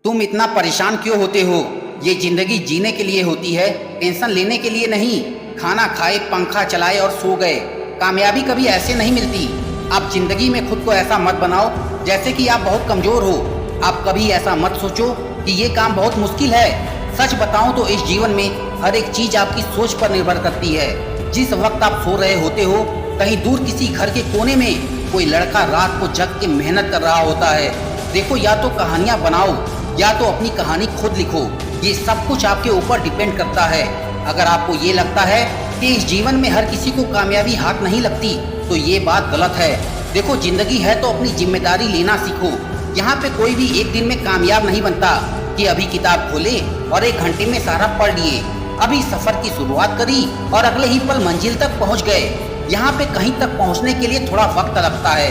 तुम इतना परेशान क्यों होते हो? ये जिंदगी जीने के लिए होती है, टेंशन लेने के लिए नहीं। खाना खाए, पंखा चलाए और सो गए। कामयाबी कभी ऐसे नहीं मिलती। आप जिंदगी में खुद को ऐसा मत बनाओ जैसे कि आप बहुत कमजोर हो। आप कभी ऐसा मत सोचो कि ये काम बहुत मुश्किल है। सच बताऊं तो इस जीवन में हर एक चीज आपकी सोच पर निर्भर करती है। जिस वक्त आप सो रहे होते हो, कहीं दूर किसी घर के कोने में कोई लड़का रात को जग के मेहनत कर रहा होता है। देखो, या तो कहानियां बनाओ या तो अपनी कहानी खुद लिखो। ये सब कुछ आपके ऊपर डिपेंड करता है। अगर आपको ये लगता है कि इस जीवन में हर किसी को कामयाबी हाथ नहीं लगती, तो ये बात गलत है। देखो, जिंदगी है तो अपनी जिम्मेदारी लेना सीखो। यहाँ पे कोई भी एक दिन में कामयाब नहीं बनता कि अभी किताब खोले और 1 घंटे में सारा पढ़ लिए। अभी सफर की शुरुआत करी और अगले ही पल मंजिल तक पहुँच गए। यहाँ पे कहीं तक पहुँचने के लिए थोड़ा वक्त लगता है।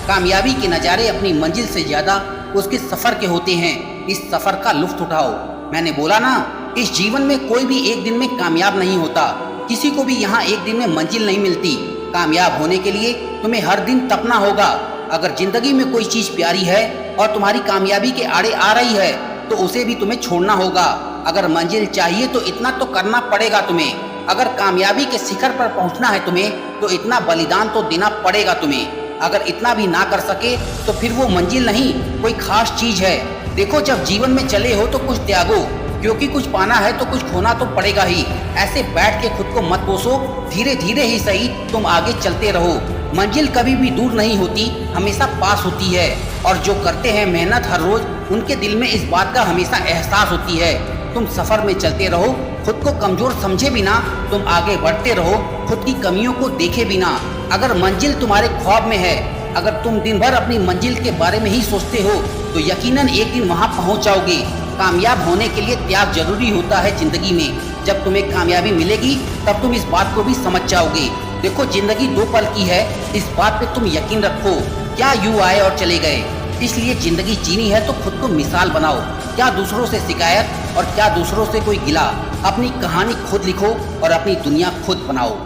कामयाबी के नज़ारे अपनी मंजिल से ज़्यादा उसके सफ़र के होते हैं। इस सफ़र का लुत्फ़ उठाओ। मैंने बोला ना, इस जीवन में कोई भी एक दिन में कामयाब नहीं होता। किसी को भी यहाँ एक दिन में मंजिल नहीं मिलती। कामयाब होने के लिए तुम्हें हर दिन तपना होगा। अगर जिंदगी में कोई चीज़ प्यारी है और तुम्हारी कामयाबी के आड़े आ रही है, तो उसे भी तुम्हें छोड़ना होगा। अगर मंजिल चाहिए तो इतना तो करना पड़ेगा तुम्हें। अगर कामयाबी के शिखर पर पहुंचना है तुम्हें, तो इतना बलिदान तो देना पड़ेगा तुम्हें। अगर इतना भी ना कर सके तो फिर वो मंजिल नहीं, कोई खास चीज है। देखो, जब जीवन में चले हो तो कुछ त्यागो, क्योंकि कुछ पाना है तो कुछ खोना तो पड़ेगा ही। ऐसे बैठ के खुद को मत कोसो, धीरे धीरे ही सही तुम आगे चलते रहो। मंजिल कभी भी दूर नहीं होती, हमेशा पास होती है। और जो करते हैं मेहनत हर रोज, उनके दिल में इस बात का हमेशा एहसास होती है। तुम सफर में चलते रहो, खुद को कमजोर समझे बिना तुम आगे बढ़ते रहो, खुद की कमियों को देखे बिना। अगर मंजिल तुम्हारे ख्वाब में है, अगर तुम दिन भर अपनी मंजिल के बारे में ही सोचते हो, तो यकीनन एक दिन वहां पहुंच जाओगे। कामयाब होने के लिए त्याग जरूरी होता है जिंदगी में। जब तुम्हें कामयाबी मिलेगी तब तुम इस बात को भी समझ जाओगे। देखो, जिंदगी 2 पल की है, इस बात पे तुम यकीन रखो। क्या यूं आए और चले गए। इसलिए जिंदगी जीनी है तो खुद को मिसाल बनाओ। क्या दूसरों से शिकायत और क्या दूसरों से कोई गिला। अपनी कहानी खुद लिखो और अपनी दुनिया खुद बनाओ।